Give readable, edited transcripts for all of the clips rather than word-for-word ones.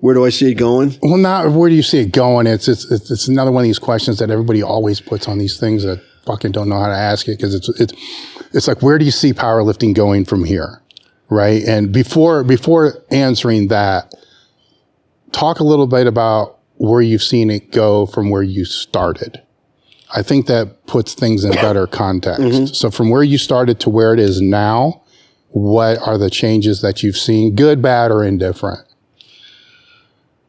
where do I see it going? Well, not where do you see it going? It's another one of these questions that everybody always puts on these things that fucking don't know how to ask it, because it's like, where do you see powerlifting going from here, right? And before answering that, talk a little bit about where you've seen it go from where you started. I think that puts things in better context. Mm-hmm. So from where you started to where it is now, what are the changes that you've seen, good, bad, or indifferent?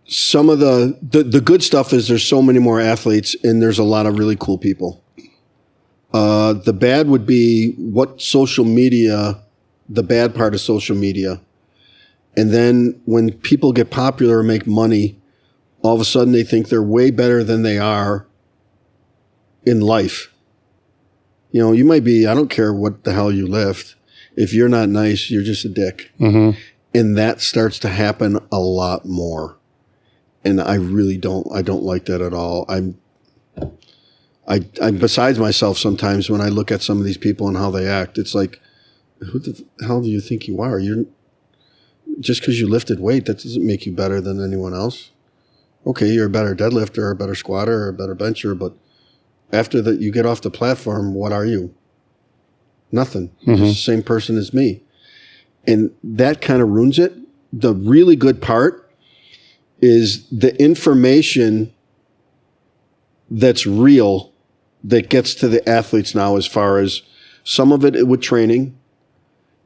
Some of the good stuff is there's so many more athletes and there's a lot of really cool people. The bad would be what social media, the bad part of social media. And then when people get popular and make money, all of a sudden they think they're way better than they are in life. You know, you might be, I don't care what the hell you lift. If you're not nice, you're just a dick. Mm-hmm. And that starts to happen a lot more. And I really don't like that at all. I'm besides myself sometimes when I look at some of these people and how they act. It's like, who the hell do you think you are? Just because you lifted weight, that doesn't make you better than anyone else. Okay, you're a better deadlifter, or a better squatter, or a better bencher, but after that you get off the platform, what are you? Nothing. You're just the same person as me. And that kind of ruins it. The really good part is the information that's real that gets to the athletes now, as far as some of it with training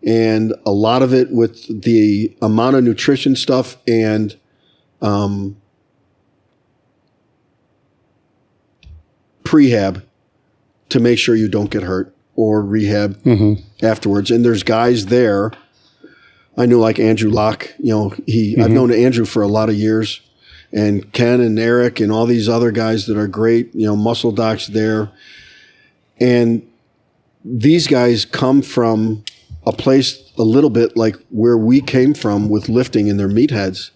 and a lot of it with the amount of nutrition stuff and prehab to make sure you don't get hurt, or rehab afterwards. And there's guys there. I knew like Andrew Locke, you know, I've known Andrew for a lot of years, and Ken and Eric and all these other guys that are great, you know, muscle docs there. And these guys come from a place a little bit like where we came from with lifting, and they're meatheads.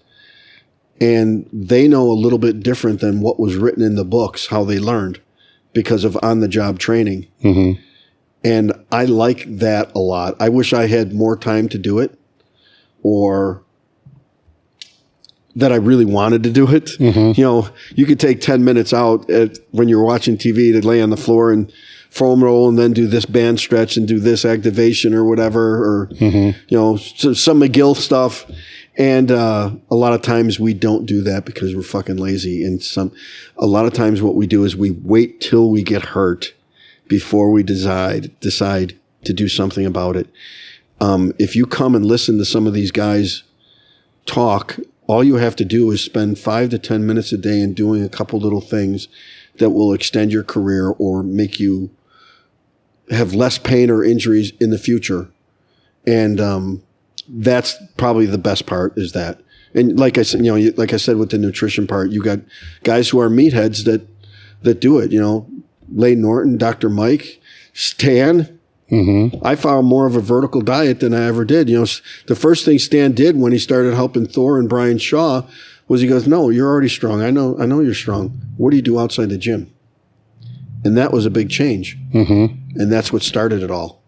And they know a little bit different than what was written in the books, how they learned because of on-the-job training. Mm-hmm. And I like that a lot. I wish I had more time to do it, or that I really wanted to do it. Mm-hmm. You know, you could take 10 minutes out when you're watching TV to lay on the floor and foam roll and then do this band stretch and do this activation or whatever, or, you know, some McGill stuff. And a lot of times we don't do that because we're fucking lazy. And a lot of times what we do is we wait till we get hurt before we decide to do something about it. If you come and listen to some of these guys talk, all you have to do is spend 5 to 10 minutes a day and doing a couple little things that will extend your career or make you have less pain or injuries in the future. And that's probably the best part, is that. And like I said, you know, like I said with the nutrition part, you got guys who are meatheads that do it. You know, Lane Norton, Dr. Mike, Stan. Mm-hmm. I found more of a vertical diet than I ever did. You know, the first thing Stan did when he started helping Thor and Brian Shaw was he goes, "No, you're already strong. I know you're strong. What do you do outside the gym?" And that was a big change. Mm-hmm. And that's what started it all.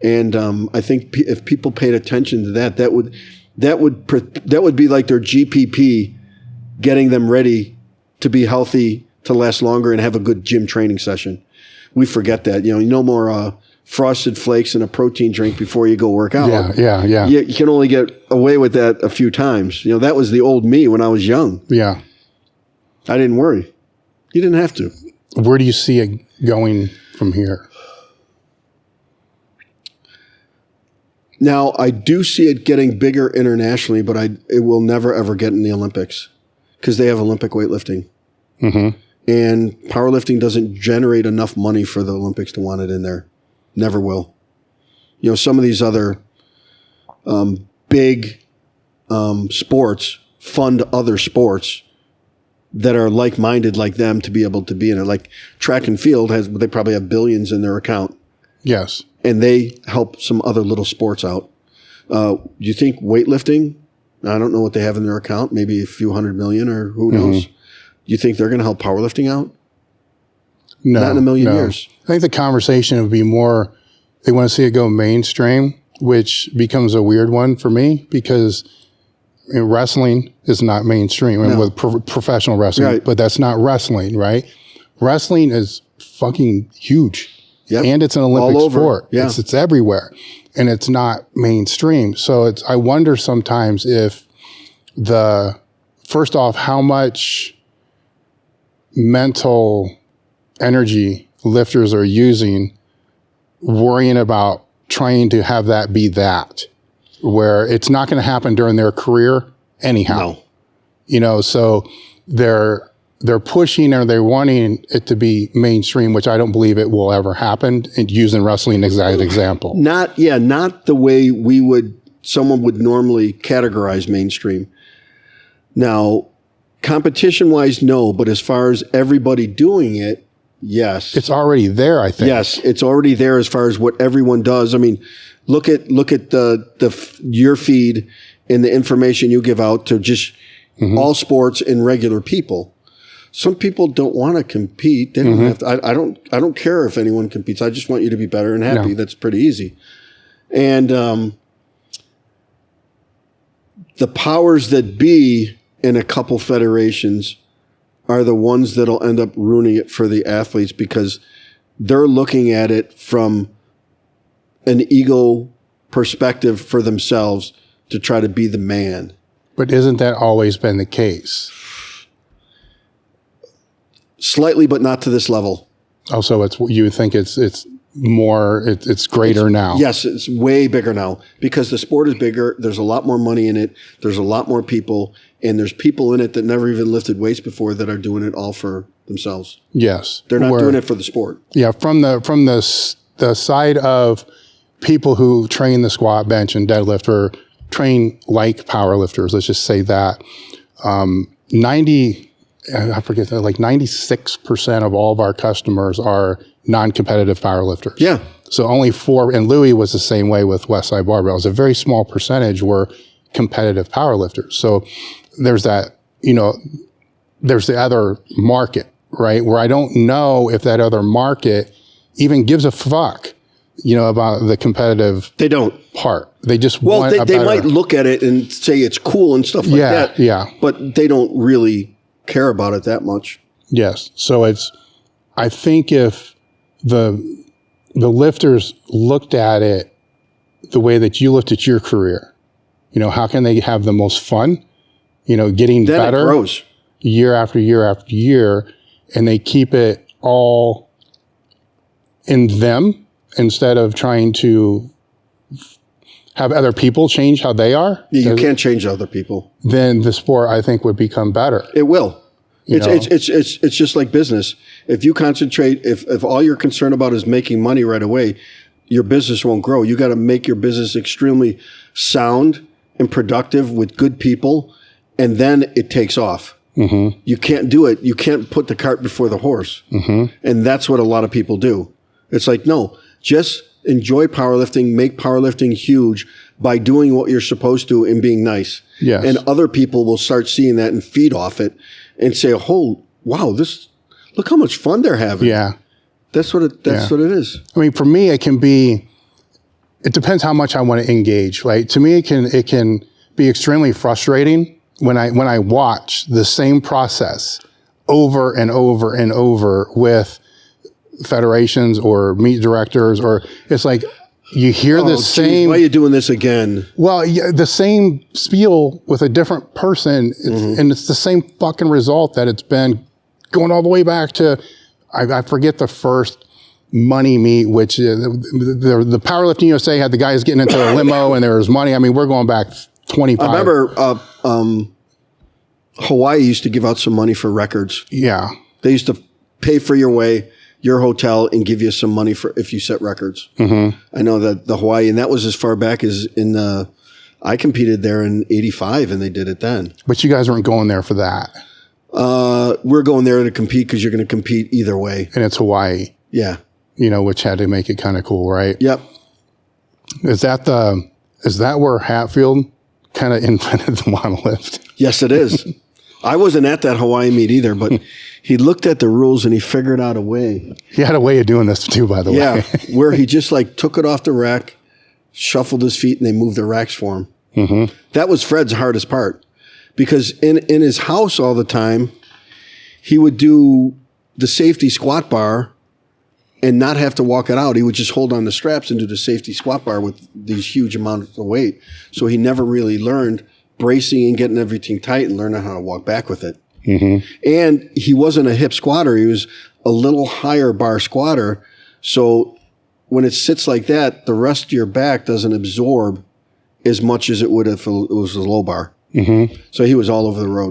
And I think if people paid attention to that, that would be like their GPP, getting them ready to be healthy, to last longer, and have a good gym training session. We forget that. You know, no more Frosted Flakes and a protein drink before you go work out. Yeah. You can only get away with that a few times. You know, that was the old me when I was young. Yeah. I didn't worry. You didn't have to. Where do you see it going from here? Now, I do see it getting bigger internationally, but it will never, ever get in the Olympics because they have Olympic weightlifting. Mm-hmm. And powerlifting doesn't generate enough money for the Olympics to want it in there. Never will. You know, some of these other big sports fund other sports that are like-minded like them to be able to be in it. Like track and field they probably have billions in their account. Yes. And they help some other little sports out. Do you think weightlifting, I don't know what they have in their account, maybe a few $100 million or who knows. Do you think they're going to help powerlifting out? No. Not in a million years. I think the conversation would be more, they want to see it go mainstream, which becomes a weird one for me because wrestling is not mainstream and with professional wrestling, but that's not wrestling, right? Wrestling is fucking huge. Yep. And it's an Olympic sport. Yeah. It's everywhere, and it's not mainstream. So I wonder sometimes if first off, how much mental energy lifters are using worrying about trying to have that be that, where it's not going to happen during their career anyhow. No. So they're pushing or they're wanting it to be mainstream, which I don't believe it will ever happen, and using wrestling as an example. Not the way someone would normally categorize mainstream. Now, competition-wise, no, but as far as everybody doing it, yes. It's already there, I think. Yes, it's already there as far as what everyone does. I mean, look at your feed and the information you give out to just all sports and regular people. Some people don't want to compete. They don't have to. I don't care if anyone competes. I just want you to be better and happy. No. That's pretty easy. And the powers that be in a couple federations are the ones that'll end up ruining it for the athletes, because they're looking at it from an ego perspective for themselves to try to be the man. But isn't that always been the case? Slightly, but not to this level. Oh, so you think it's more, it's greater now? Yes, it's way bigger now, because the sport is bigger. There's a lot more money in it. There's a lot more people, and there's people in it that never even lifted weights before that are doing it all for themselves. Yes. They're not doing it for the sport. Yeah, from the side of people who train the squat, bench, and deadlift, or train like powerlifters, let's just say that, 96% of all of our customers are non-competitive powerlifters. Yeah. So only 4, and Louis was the same way with Westside Barbells. A very small percentage were competitive powerlifters. So there's that, there's the other market, right? Where I don't know if that other market even gives a fuck, about the competitive part. They just want they might look at it and say it's cool and stuff like that. Yeah. But they don't really care about it that much. Yes. So I think if the lifters looked at it the way that you looked at your career, how can they have the most fun, getting then better, it grows year after year after year, and they keep it all in them instead of trying to have other people change how they are. You can't change other people. Then the sport, I think, would become better. It will. It's just like business. If you concentrate, if all you're concerned about is making money right away, your business won't grow. You got to make your business extremely sound and productive with good people, and then it takes off. Mm-hmm. You can't do it. You can't put the cart before the horse. Mm-hmm. And that's what a lot of people do. It's like, no, just enjoy powerlifting, make powerlifting huge by doing what you're supposed to and being nice. Yes. And other people will start seeing that and feed off it and say, oh, wow, look how much fun they're having. Yeah. That's what it is. I mean, for me, it depends how much I want to engage, right? To me, it can be extremely frustrating when I watch the same process over and over and over with federations or meet directors, or it's like you hear the same. Why are you doing this again? Well, yeah, the same spiel with a different person, and it's the same fucking result that it's been going all the way back to, I forget the first money meet, which the Powerlifting USA had the guys getting into a limo and there was money. I mean, we're going back 25. I remember Hawaii used to give out some money for records. Yeah. They used to pay for your way, your hotel, and give you some money for if you set records. Mm-hmm. I know that the Hawaii, and that was as far back as I competed there in 85 and they did it then. But you guys weren't going there for that. We're going there to compete because you're going to compete either way. And it's Hawaii. Yeah. Which had to make it kind of cool, right? Yep. Is that where Hatfield kind of invented the monolift? Yes, it is. I wasn't at that Hawaii meet either, but he looked at the rules and he figured out a way. He had a way of doing this too, by the way. Yeah, where he just took it off the rack, shuffled his feet, and they moved the racks for him. That was Fred's hardest part, because in his house all the time, he would do the safety squat bar and not have to walk it out. He would just hold on the straps and do the safety squat bar with these huge amounts of weight. So he never really learned bracing and getting everything tight and learning how to walk back with it. And he wasn't a hip squatter. He was a little higher bar squatter. So when it sits like that, the rest of your back doesn't absorb as much as it would if it was a low bar. So he was all over the road.